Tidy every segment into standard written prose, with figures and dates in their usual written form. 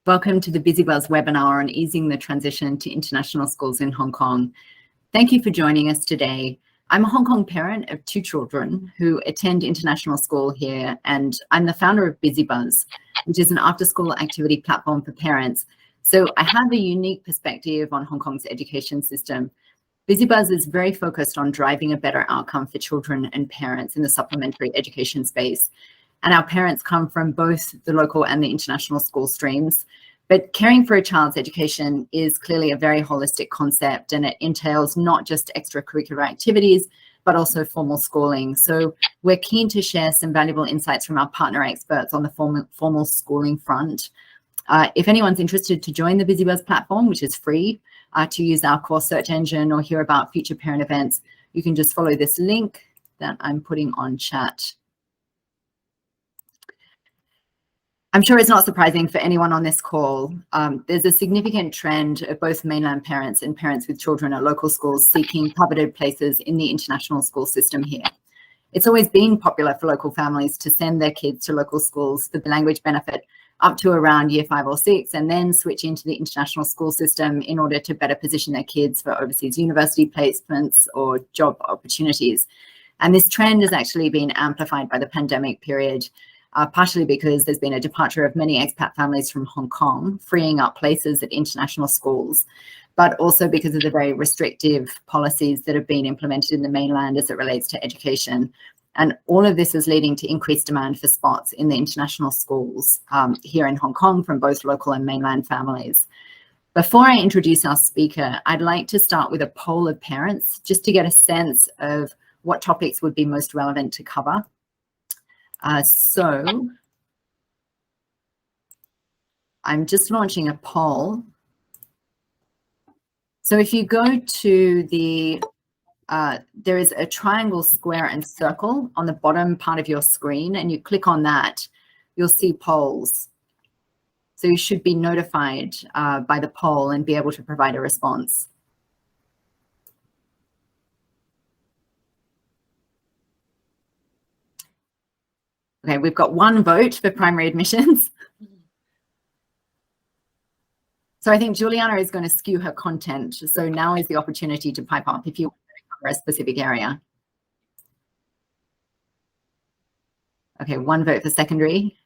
Welcome to the Bizibuz webinar on easing the transition to international schools in Hong Kong. Thank you for joining us today. I'm a Hong Kong parent of 2 children who attend international school here, and I'm the founder of Bizibuz, which is an after-school activity platform for parents. So I have a unique perspective on Hong Kong's education system. Bizibuz is very focused on driving a better outcome for children and parents in the supplementary education space. And our parents come from both the local and the international school streams. But caring for a child's education is clearly a very holistic concept, and it entails not just extracurricular activities, but also formal schooling. So we're keen to share some valuable insights from our partner experts on the formal schooling front. If anyone's interested to join the Bizibuz platform, which is free, to use our core search engine or hear about future parent events, you can just follow this link that I'm putting on chat. I'm sure it's not surprising for anyone on this call. There's a significant trend of both mainland parents and parents with children at local schools seeking coveted places in the international school system here. It's always been popular for local families to send their kids to local schools for the language benefit up to around year 5 or 6, and then switch into the international school system in order to better position their kids for overseas university placements or job opportunities. And this trend has actually been amplified by the pandemic period, partially because there's been a departure of many expat families from Hong Kong, freeing up places at international schools, but also because of the very restrictive policies that have been implemented in the mainland as it relates to education. And all of this is leading to increased demand for spots in the international schools here in Hong Kong from both local and mainland families. Before I introduce our speaker, I'd like to start with a poll of parents just to get a sense of what topics would be most relevant to cover. So I'm just launching a poll. So if you go to the, there is a triangle, square, and circle on the bottom part of your screen, and you click on that, you'll see polls. So you should be notified by the poll and be able to provide a response. Okay, we've got 1 vote for primary admissions. So I think Juliana is going to skew her content. So now is the opportunity to pipe up if you want to cover a specific area. Okay, 1 vote for secondary.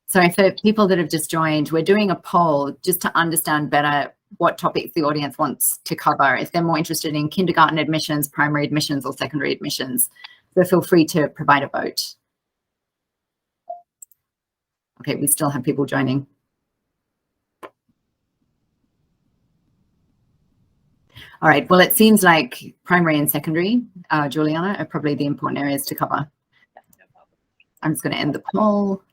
Sorry, for people that have just joined, we're doing a poll just to understand better what topics the audience wants to cover, if they're more interested in kindergarten admissions, primary admissions, or secondary admissions. So feel free to provide a vote. Okay, we still have people joining. All right, well, it seems like primary and secondary, Juliana, are probably the important areas to cover. I'm just going to end the poll.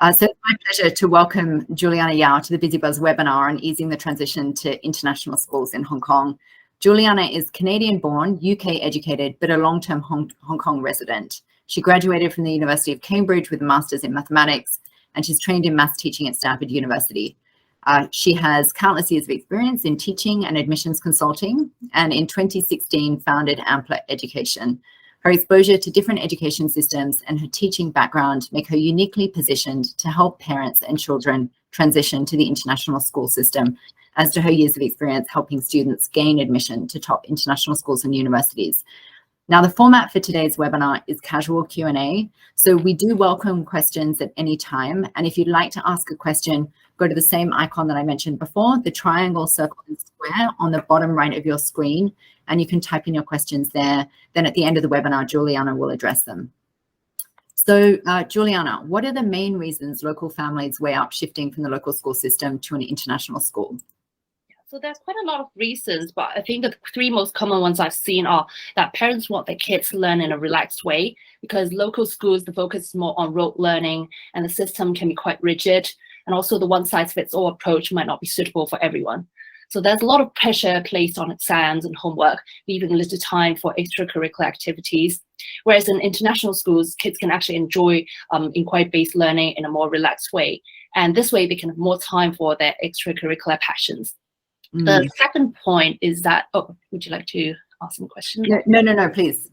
So it's my pleasure to welcome Juliana Yao to the Bizibuz webinar on easing the transition to international schools in Hong Kong. Juliana is Canadian-born, UK-educated, but a long-term Hong Kong resident. She graduated from the University of Cambridge with a master's in mathematics, and she's trained in maths teaching at Stanford University. She has countless years of experience in teaching and admissions consulting, and in 2016 founded Ampla Education. Her exposure to different education systems and her teaching background make her uniquely positioned to help parents and children transition to the international school system, as to her years of experience helping students gain admission to top international schools and universities. Now, the format for today's webinar is casual Q&A, so we do welcome questions at any time. And if you'd like to ask a question, go to the same icon that I mentioned before, the triangle, circle, and square on the bottom right of your screen, and you can type in your questions there. Then at the end of the webinar, Juliana will address them. So Juliana, what are the main reasons local families weigh up shifting from the local school system to an international school? So there's quite a lot of reasons, but I think the 3 most common ones I've seen are that parents want their kids to learn in a relaxed way, because local schools, the focus is more on rote learning and the system can be quite rigid. And also the one-size-fits-all approach might not be suitable for everyone. So there's a lot of pressure placed on exams and homework, leaving little time for extracurricular activities. Whereas in international schools, kids can actually enjoy inquiry-based learning in a more relaxed way. And this way they can have more time for their extracurricular passions. The second point is that, would you like to ask some questions? No, please.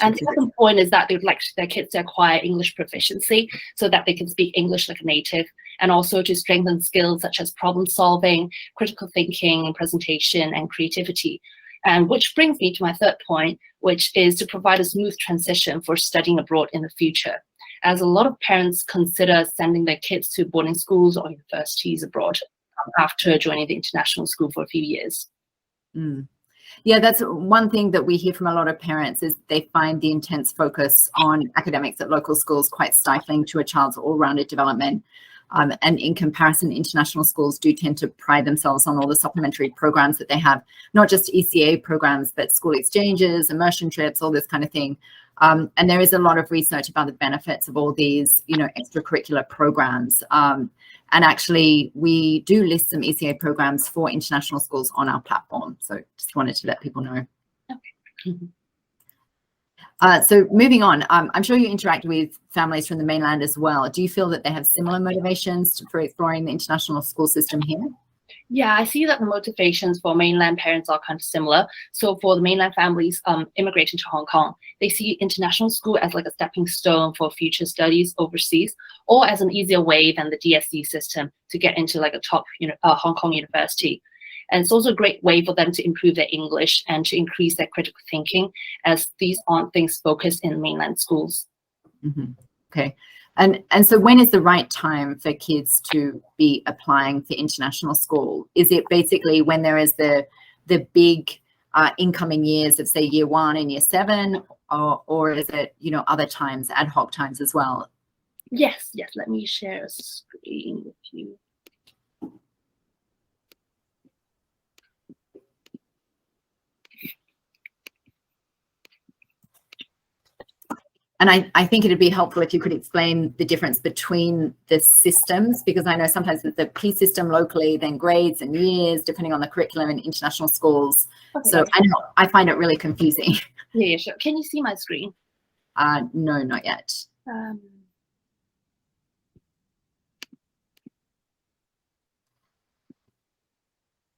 And the second point is that they would like their kids to acquire English proficiency so that they can speak English like a native, and also to strengthen skills such as problem solving, critical thinking, presentation, and creativity. And which brings me to my third point, which is to provide a smooth transition for studying abroad in the future, as a lot of parents consider sending their kids to boarding schools or universities abroad after joining the international school for a few years. Yeah, that's one thing that we hear from a lot of parents, is they find the intense focus on academics at local schools quite stifling to a child's all-rounded development. And in comparison, international schools do tend to pride themselves on all the supplementary programs that they have, not just ECA programs, but school exchanges, immersion trips, all this kind of thing. And there is a lot of research about the benefits of all these, extracurricular programs. And actually, we do list some ECA programs for international schools on our platform. So just wanted to let people know. Okay. So moving on, I'm sure you interact with families from the mainland as well. Do you feel that they have similar motivations for exploring the international school system here? Yeah, I see that the motivations for mainland parents are kind of similar. So for the mainland families immigrating to Hong Kong, they see international school as like a stepping stone for future studies overseas, or as an easier way than the DSE system to get into like a top Hong Kong university. And it's also a great way for them to improve their English and to increase their critical thinking, as these aren't things focused in mainland schools. Okay. And so when is the right time for kids to be applying for international school? Is it basically when there is the big incoming years of, say, year 1 and year 7, or is it, other times, ad hoc times as well? Yes. Let me share a screen with you. And I think it'd be helpful if you could explain the difference between the systems, because I know sometimes with the P system locally, then grades and years, depending on the curriculum in international schools. Okay. So I find it really confusing. Yeah, sure. Can you see my screen? No, not yet.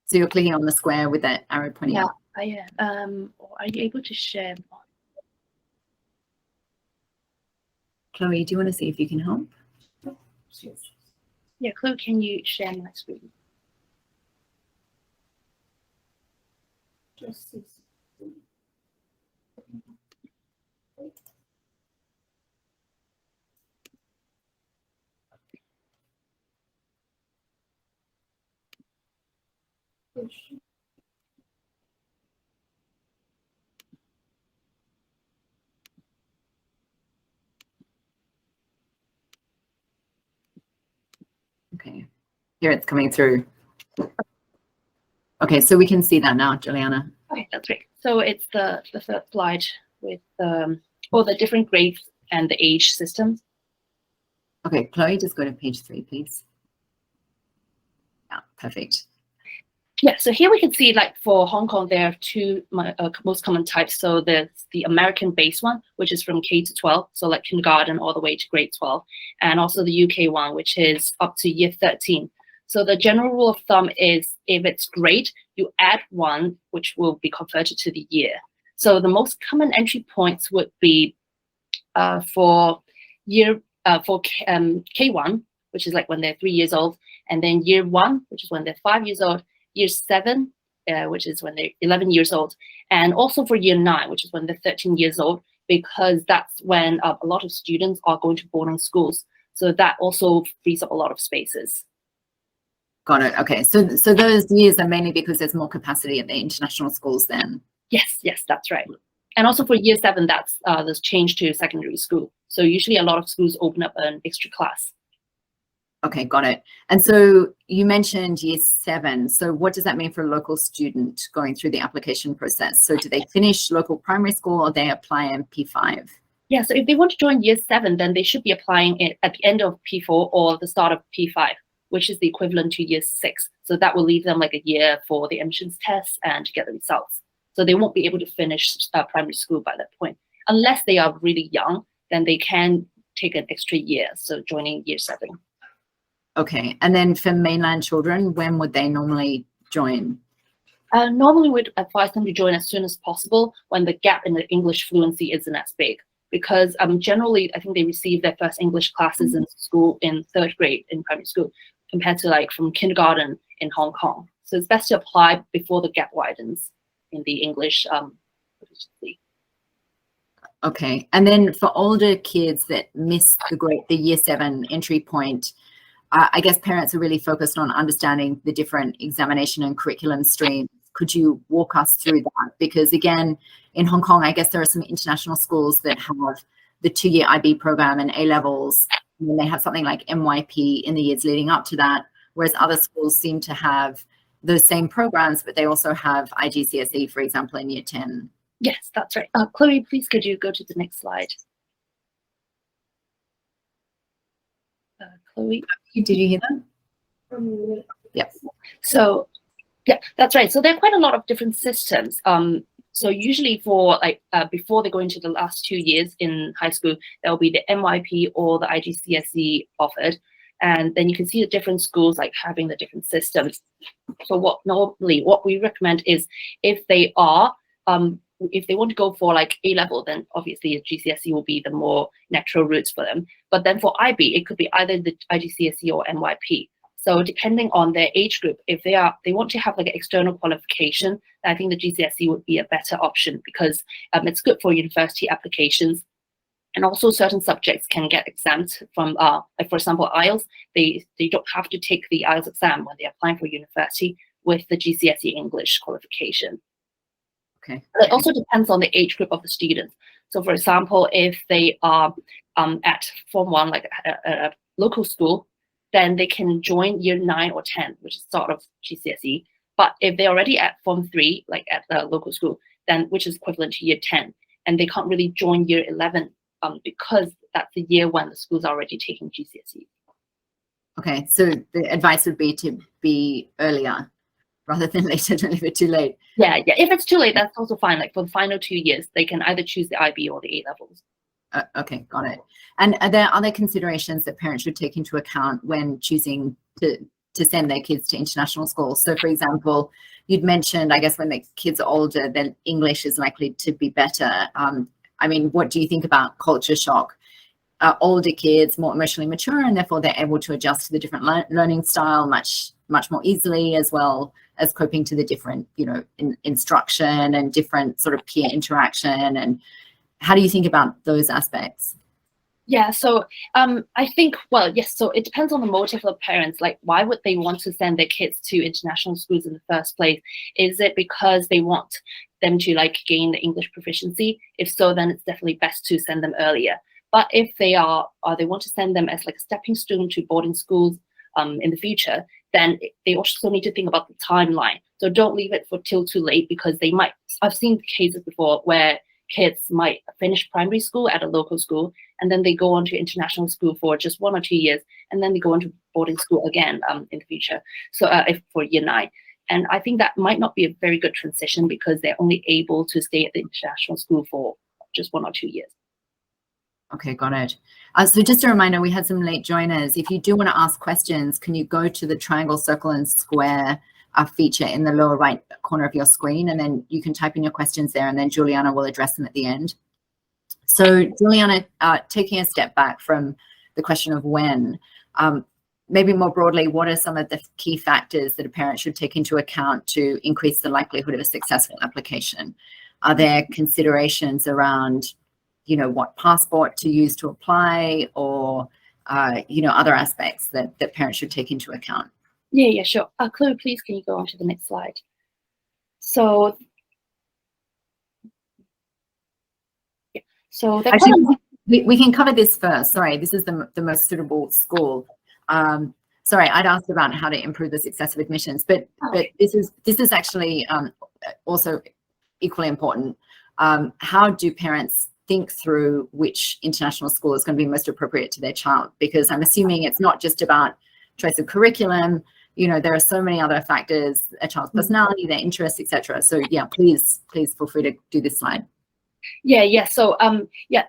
So you're clicking on the square with that arrow pointing up? Yeah, I am. Are you able to share? Chloe, do you want to see if you can help? Yeah, Chloe, can you share my screen? Okay, here it's coming through. Okay, so we can see that now, Juliana. Okay, that's great. So it's the third slide with all the different grades and the age systems. Okay, Chloe, just go to page 3, please. Yeah, perfect. Yeah, so here we can see, like, for Hong Kong, there are two most common types. So there's the American-based one, which is from K to 12, so like kindergarten all the way to grade 12, and also the UK one, which is up to year 13. So the general rule of thumb is, if it's grade, you add 1, which will be converted to the year. So the most common entry points would be for K1, which is like when they're 3 years old, and then year 1, which is when they're 5 years old, year 7, which is when they're 11 years old, and also for year 9, which is when they're 13 years old, because that's when a lot of students are going to boarding schools. So that also frees up a lot of spaces. Got it. Okay, so those years are mainly because there's more capacity at the international schools then? Yes, that's right. And also for year 7, that's this change to secondary school. So usually a lot of schools open up an extra class. Okay, got it. And so you mentioned year 7. So what does that mean for a local student going through the application process? So do they finish local primary school, or they apply in P5? Yeah, so if they want to join year 7, then they should be applying it at the end of P4 or the start of P5, which is the equivalent to year 6. So that will leave them like a year for the admissions test and to get the results. So they won't be able to finish primary school by that point. Unless they are really young, then they can take an extra year, so joining year 7. Okay, and then for mainland children, when would they normally join? Normally, we'd advise them to join as soon as possible when the gap in the English fluency isn't as big, because generally, I think they receive their first English classes in school in 3rd grade in primary school, compared to like from kindergarten in Hong Kong. So it's best to apply before the gap widens in the English proficiency. Okay, and then for older kids that miss the year 7 entry point, I guess parents are really focused on understanding the different examination and curriculum streams. Could you walk us through that? Because again, in Hong Kong, I guess there are some international schools that have the 2-year IB program and A-levels, and then they have something like MYP in the years leading up to that, whereas other schools seem to have those same programs, but they also have IGCSE, for example, in year 10. Yes, that's right. Chloe, please could you go to the next slide? Chloe, did you hear that? Yep. So, yeah, that's right. So there are quite a lot of different systems. So usually for like before they go into the last 2 years in high school, there will be the MYP or the IGCSE offered. And then you can see the different schools like having the different systems. So what we recommend is if they are if they want to go for like A-level, then obviously GCSE will be the more natural routes for them. But then for IB, it could be either the IGCSE or MYP. So depending on their age group, if they want to have like an external qualification, I think the GCSE would be a better option, because it's good for university applications. And also certain subjects can get exempt from, like for example, IELTS. They don't have to take the IELTS exam when they're applying for university with the GCSE English qualification. Okay. It also depends on the age group of the students. So for example, if they are at Form 1, like a local school, then they can join year 9 or 10, which is sort of GCSE. But if they're already at Form 3, like at the local school, then which is equivalent to year 10, and they can't really join year 11 because that's the year when the school's are already taking GCSE. Okay, so the advice would be to be earlier rather than later, don't leave it too late. Yeah. If it's too late, that's also fine. Like for the final 2 years, they can either choose the IB or the A-levels. Okay, got it. And are there other considerations that parents should take into account when choosing to send their kids to international schools? So for example, you'd mentioned, I guess, when the kids are older, then English is likely to be better. I mean, what do you think about culture shock? Older kids more emotionally mature, and therefore they're able to adjust to the different learning style much more easily, as well as coping to the different, instruction and different sort of peer interaction. And how do you think about those aspects? Yeah, so I think, well, yes, so it depends on the motive of parents. Like, why would they want to send their kids to international schools in the first place? Is it because they want them to like gain the English proficiency? If so, then it's definitely best to send them earlier. But if they want to send them as like a stepping stone to boarding schools in the future, then they also need to think about the timeline. So don't leave it till too late, because they might, I've seen cases before where kids might finish primary school at a local school, and then they go on to international school for just 1 or 2 years, and then they go into boarding school again in the future. So if for year 9. And I think that might not be a very good transition, because they're only able to stay at the international school for just 1 or 2 years. Okay, got it. So just a reminder, we had some late joiners. If you do want to ask questions, can you go to the triangle, circle, and square feature in the lower right corner of your screen, and then you can type in your questions there, and then Juliana will address them at the end. So Juliana, taking a step back from the question of when, maybe more broadly, what are some of the key factors that a parent should take into account to increase the likelihood of a successful application? Are there considerations around, what passport to use to apply, or, other aspects that parents should take into account? Yeah, sure. Chloe, please, can you go on to the next slide? So, yeah. So actually, we can cover this first. Sorry, this is the most suitable school. Sorry, I'd asked about how to improve the success of admissions, but this is actually also equally important. How do parents think through which international school is going to be most appropriate to their child? Because I'm assuming it's not just about choice of curriculum. There are so many other factors: a child's personality, their interests, etc. So yeah, please feel free to do this slide. Yeah. So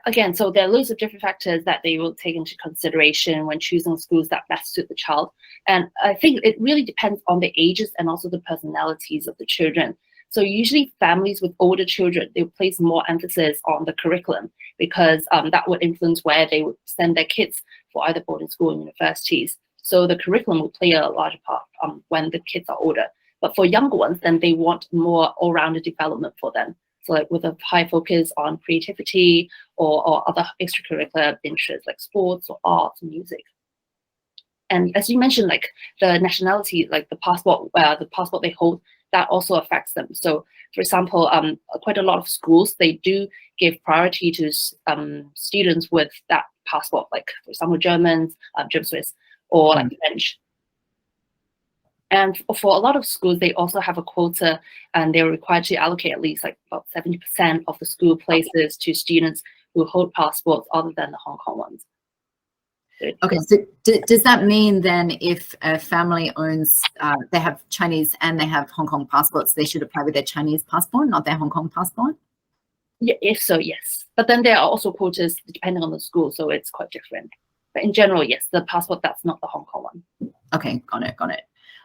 again, so there are loads of different factors that they will take into consideration when choosing schools that best suit the child. And I think it really depends on the ages and also the personalities of the children. So usually families with older children, they would place more emphasis on the curriculum because that would influence where they would send their kids for either boarding school or universities. So the curriculum will play a larger part when the kids are older. But for younger ones, then they want more all-rounded development for them. So like with a high focus on creativity or other extracurricular interests like sports or arts and music. And as you mentioned, like the nationality, like the passport they hold, that also affects them. So for example, quite a lot of schools, they do give priority to students with that passport, like for example, Germans, German Swiss, or like French. And for a lot of schools, they also have a quota, and they're required to allocate at least like about 70% of the school places to students who hold passports other than the Hong Kong ones. Okay, so does that mean then if a family owns, they have Chinese and they have Hong Kong passports, they should apply with their Chinese passport, not their Hong Kong passport? Yeah, if so, yes. But then there are also quotas depending on the school, so it's quite different. But in general, yes, the passport, that's not the Hong Kong one. Okay, got it.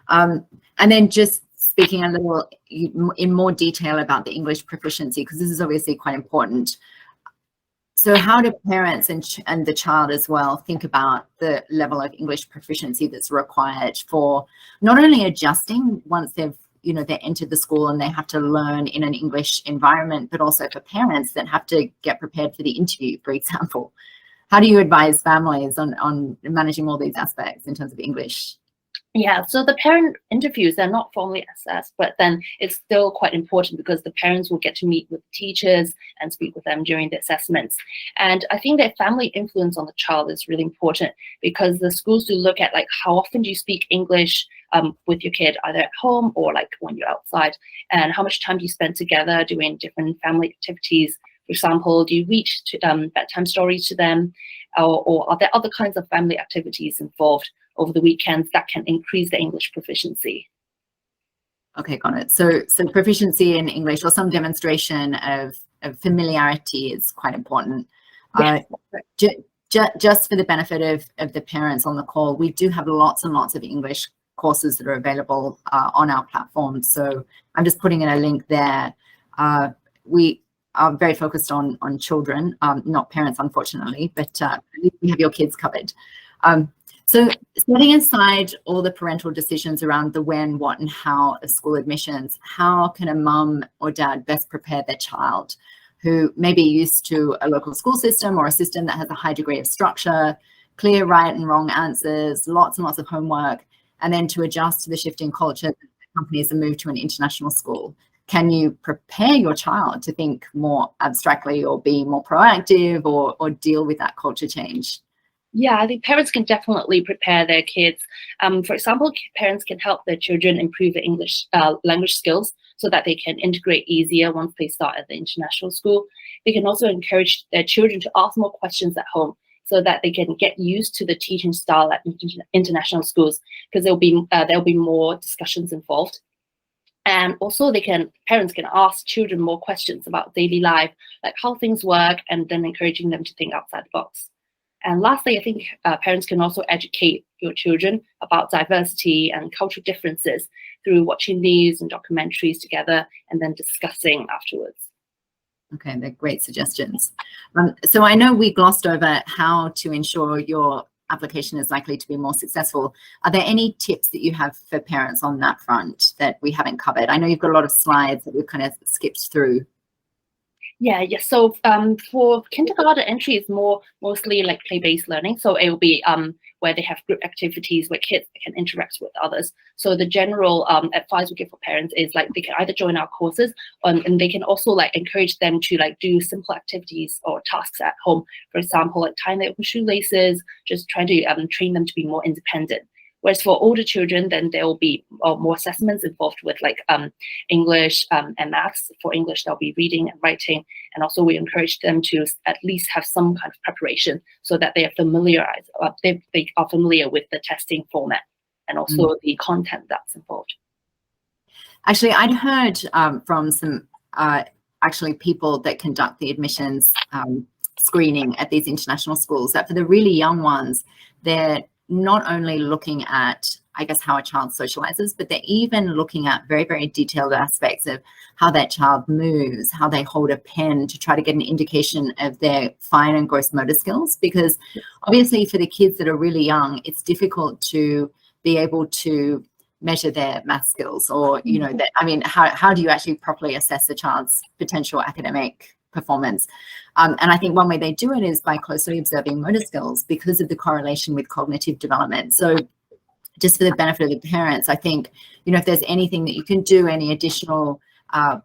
And then just speaking a little in more detail about the English proficiency, because this is obviously quite important. So how do parents and the child as well think about the level of English proficiency that's required for not only adjusting once they've, they entered the school and they have to learn in an English environment, but also for parents that have to get prepared for the interview, for example? How do you advise families on managing all these aspects in terms of English? Yeah, so the parent interviews, they're not formally assessed, but then it's still quite important because the parents will get to meet with teachers and speak with them during the assessments. And I think that family influence on the child is really important because the schools do look at like how often do you speak English with your kid, either at home or like when you're outside, and how much time do you spend together doing different family activities. For example, do you read bedtime stories to them, or are there other kinds of family activities involved over the weekends that can increase the English proficiency? Okay, got it. So proficiency in English or some demonstration of familiarity is quite important. Yes. Just for the benefit of the parents on the call, we do have lots and lots of English courses that are available on our platform. So I'm just putting in a link there. We are very focused on children, not parents, unfortunately, but we have your kids covered. So setting aside all the parental decisions around the when, what, and how of school admissions, how can a mum or dad best prepare their child who may be used to a local school system or a system that has a high degree of structure, clear right and wrong answers, lots and lots of homework, and then to adjust to the shifting culture that accompanies a move to an international school? Can you prepare your child to think more abstractly or be more proactive or deal with that culture change? Yeah, I think parents can definitely prepare their kids. For example, parents can help their children improve their English language skills so that they can integrate easier once they start at the international school. They can also encourage their children to ask more questions at home so that they can get used to the teaching style at international schools, because there'll be more discussions involved. And also parents can ask children more questions about daily life, like how things work, and then encouraging them to think outside the box. And lastly, I think parents can also educate your children about diversity and cultural differences through watching news and documentaries together and then discussing afterwards. Okay, they're great suggestions. So I know we glossed over how to ensure your application is likely to be more successful. Are there any tips that you have for parents on that front that we haven't covered? I know you've got a lot of slides that we've kind of skipped through. Yeah. So for kindergarten entry, it's mostly like play-based learning. So it will be where they have group activities where kids can interact with others. So the general advice we give for parents is like they can either join our courses and they can also like encourage them to like do simple activities or tasks at home. For example, like tying their own shoelaces, just trying to train them to be more independent. Whereas for older children, then there will be more assessments involved with like English and maths. For English, there'll be reading and writing. And also we encourage them to at least have some kind of preparation so that they are familiar with the testing format and also the content that's involved. Actually, I'd heard from some actually people that conduct the admissions screening at these international schools, that for the really young ones, they're not only looking at, I guess, how a child socializes, but they're even looking at very, very detailed aspects of how that child moves, how they hold a pen, to try to get an indication of their fine and gross motor skills. Because obviously for the kids that are really young, it's difficult to be able to measure their math skills, or, you know, that, I mean, how do you actually properly assess the child's potential academic performance? And I think one way they do it is by closely observing motor skills, because of the correlation with cognitive development. So just for the benefit of the parents, I think, you know, if there's anything that you can do, any additional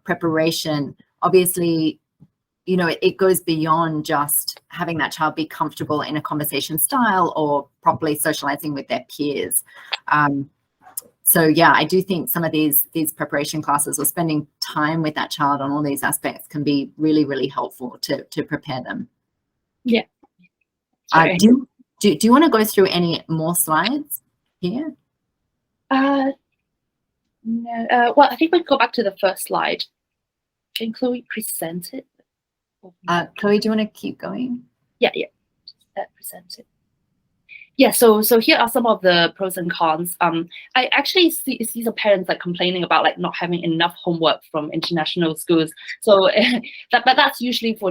preparation, obviously, you know, it goes beyond just having that child be comfortable in a conversation style or properly socializing with their peers. So yeah, I do think some of these preparation classes, or spending time with that child on all these aspects, can be really, really helpful to prepare them. Yeah. Do you want to go through any more slides here? No. Well, I think we go back to the first slide. Can Chloe present it? Chloe, do you want to keep going? Yeah. Present it. Yeah, so here are some of the pros and cons. I actually see some parents like complaining about like not having enough homework from international schools. So but that's usually for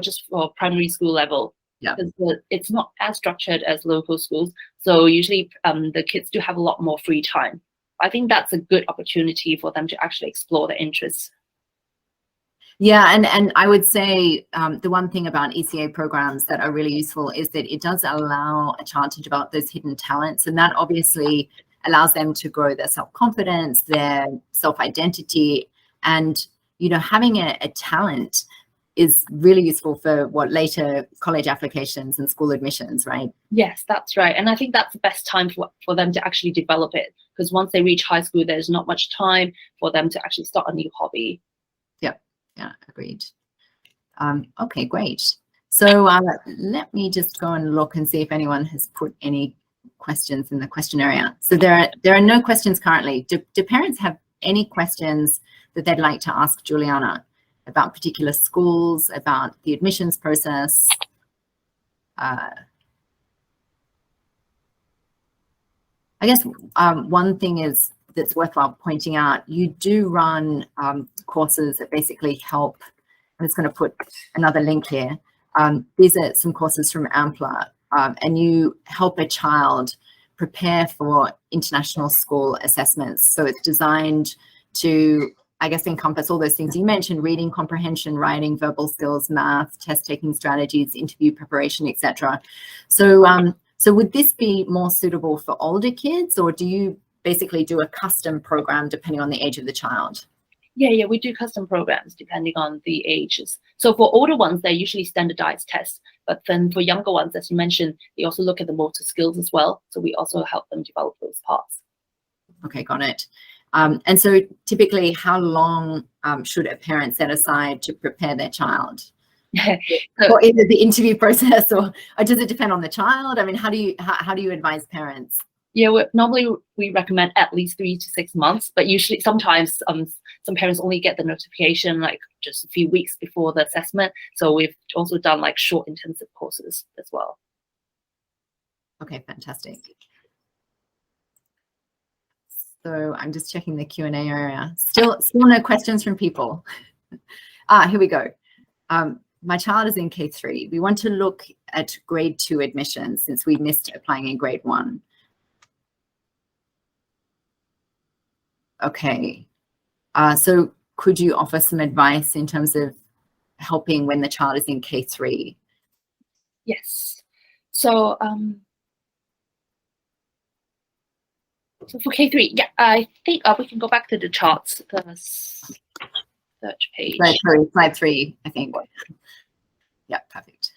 primary school level. Yeah, because it's not as structured as local schools. So usually the kids do have a lot more free time. I think that's a good opportunity for them to actually explore their interests. Yeah, and I would say the one thing about ECA programs that are really useful is that it does allow a child to develop those hidden talents, and that obviously allows them to grow their self-confidence, their self-identity, and, you know, having a talent is really useful for later college applications and school admissions, right? Yes, that's right. And I think that's the best time for them to actually develop it, because once they reach high school, there's not much time for them to actually start a new hobby. Yeah, agreed. Okay, great. So let me just go and look and see if anyone has put any questions in the question area. So there are no questions currently. Do parents have any questions that they'd like to ask Juliana about particular schools, about the admissions process? I guess one thing that's worthwhile pointing out, you do run courses that basically help. I'm just going to put another link here. These are some courses from Ampla, and you help a child prepare for international school assessments. So it's designed to, I guess, encompass all those things you mentioned: reading comprehension, writing, verbal skills, math, test taking strategies, interview preparation, etc. So would this be more suitable for older kids, or do you basically do a custom program depending on the age of the child? Yeah, we do custom programs depending on the ages. So for older ones, they're usually standardized tests, but then for younger ones, as you mentioned, they also look at the motor skills as well. So we also help them develop those parts. Okay, got it. And so typically, how long should a parent set aside to prepare their child? Or either the interview process, or does it depend on the child? I mean, how do you advise parents? Yeah, normally we recommend at least 3 to 6 months, but usually sometimes some parents only get the notification like just a few weeks before the assessment. So we've also done like short intensive courses as well. Okay, fantastic. So I'm just checking the Q&A area. Still no questions from people. Here we go. My child is in K3. We want to look at grade 2 admissions since we missed applying in grade 1. Okay, so could you offer some advice in terms of helping when the child is in K3? Yes. So, so for K3, yeah, I think we can go back to the charts, the search page. Slide 3, I think. Yeah, perfect.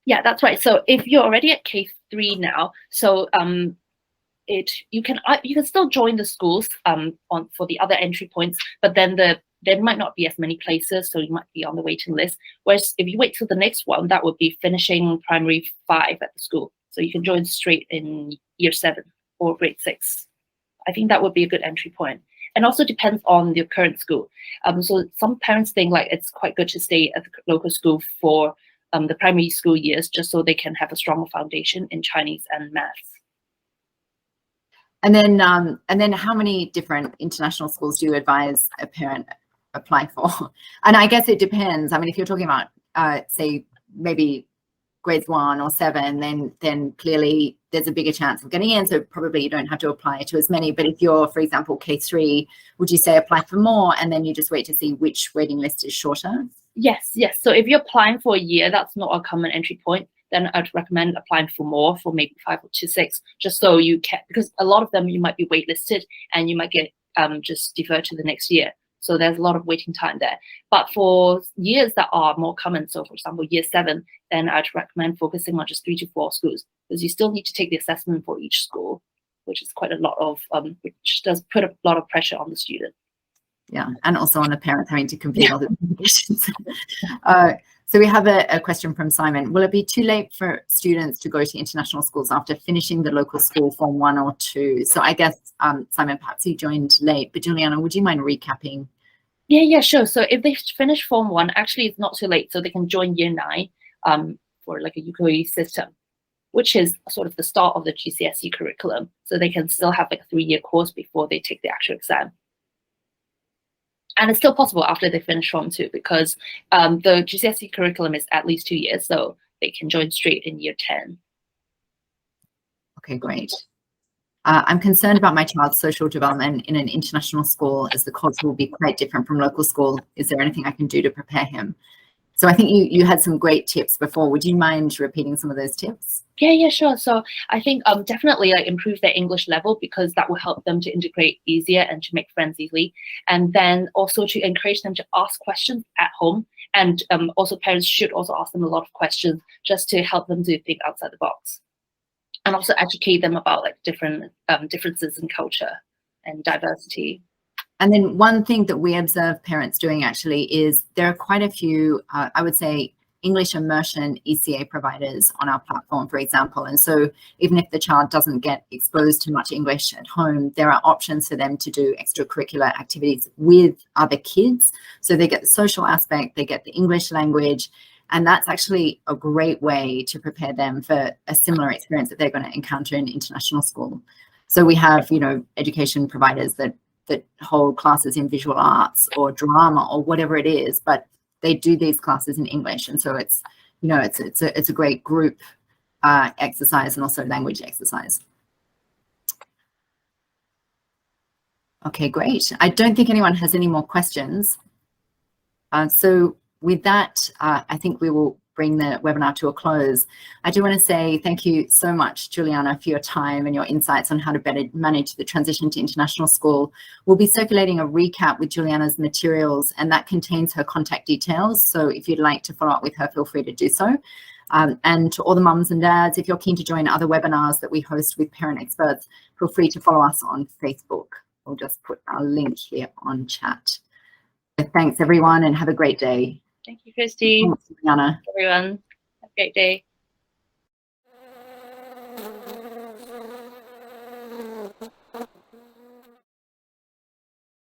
Yeah, that's right. So if you're already at K3 now, so you can still join the schools for the other entry points, but then there might not be as many places, so you might be on the waiting list. Whereas if you wait till the next one, that would be finishing primary 5 at the school, so you can join straight in year 7 or grade 6. I think that would be a good entry point. And also depends on your current school. So some parents think like it's quite good to stay at the local school for the primary school years, just so they can have a stronger foundation in Chinese and maths. And then how many different international schools do you advise a parent apply for? And I guess it depends. I mean, if you're talking about, say, maybe grades 1 or 7, then clearly there's a bigger chance of getting in. So probably you don't have to apply to as many. But if you're, for example, K3, would you say apply for more and then you just wait to see which waiting list is shorter? Yes. So if you're applying for a year, that's not a common entry point, then I'd recommend applying for more, for maybe 5 to 6, just so you can, because a lot of them you might be waitlisted and you might get just deferred to the next year. So there's a lot of waiting time there. But for years that are more common, so for example, year 7, then I'd recommend focusing on just 3 to 4 schools, because you still need to take the assessment for each school, which is quite a lot of, which does put a lot of pressure on the student. Yeah, and also on the parents having to complete all the applications. So we have a question from Simon. Will it be too late for students to go to international schools after finishing the local school Form 1 or 2? So I guess, Simon, perhaps you joined late, but Juliana, would you mind recapping? Yeah, sure. So if they finish Form 1, actually it's not too late. So they can join year 9 for like a UKE system, which is sort of the start of the GCSE curriculum. So they can still have like a 3-year course before they take the actual exam. And it's still possible after they finish Form 2, because the GCSE curriculum is at least 2 years, so they can join straight in year 10. Okay, great. I'm concerned about my child's social development in an international school, as the culture will be quite different from local school. Is there anything I can do to prepare him? So I think you had some great tips before. Would you mind repeating some of those tips? Yeah, sure. So I think definitely like improve their English level, because that will help them to integrate easier and to make friends easily. And then also to encourage them to ask questions at home. And also parents should also ask them a lot of questions, just to help them to think outside the box. And also educate them about like different differences in culture and diversity. And then one thing that we observe parents doing actually is there are quite a few, I would say, English immersion ECA providers on our platform, for example. And so even if the child doesn't get exposed to much English at home, there are options for them to do extracurricular activities with other kids. So they get the social aspect, they get the English language, and that's actually a great way to prepare them for a similar experience that they're going to encounter in international school. So we have, education providers that hold classes in visual arts or drama or whatever it is, but they do these classes in English. And so it's, it's a great group exercise and also language exercise. Okay, great. I don't think anyone has any more questions. So with that, I think we will bring the webinar to a close. I do want to say thank you so much, Juliana, for your time and your insights on how to better manage the transition to international school. We'll be circulating a recap with Juliana's materials, and that contains her contact details. So if you'd like to follow up with her, feel free to do so. And to all the mums and dads, if you're keen to join other webinars that we host with parent experts, feel free to follow us on Facebook. We'll just put our link here on chat. So thanks, everyone, and have a great day. Thank you, Christy. Thanks, Juliana. Everyone, have a great day.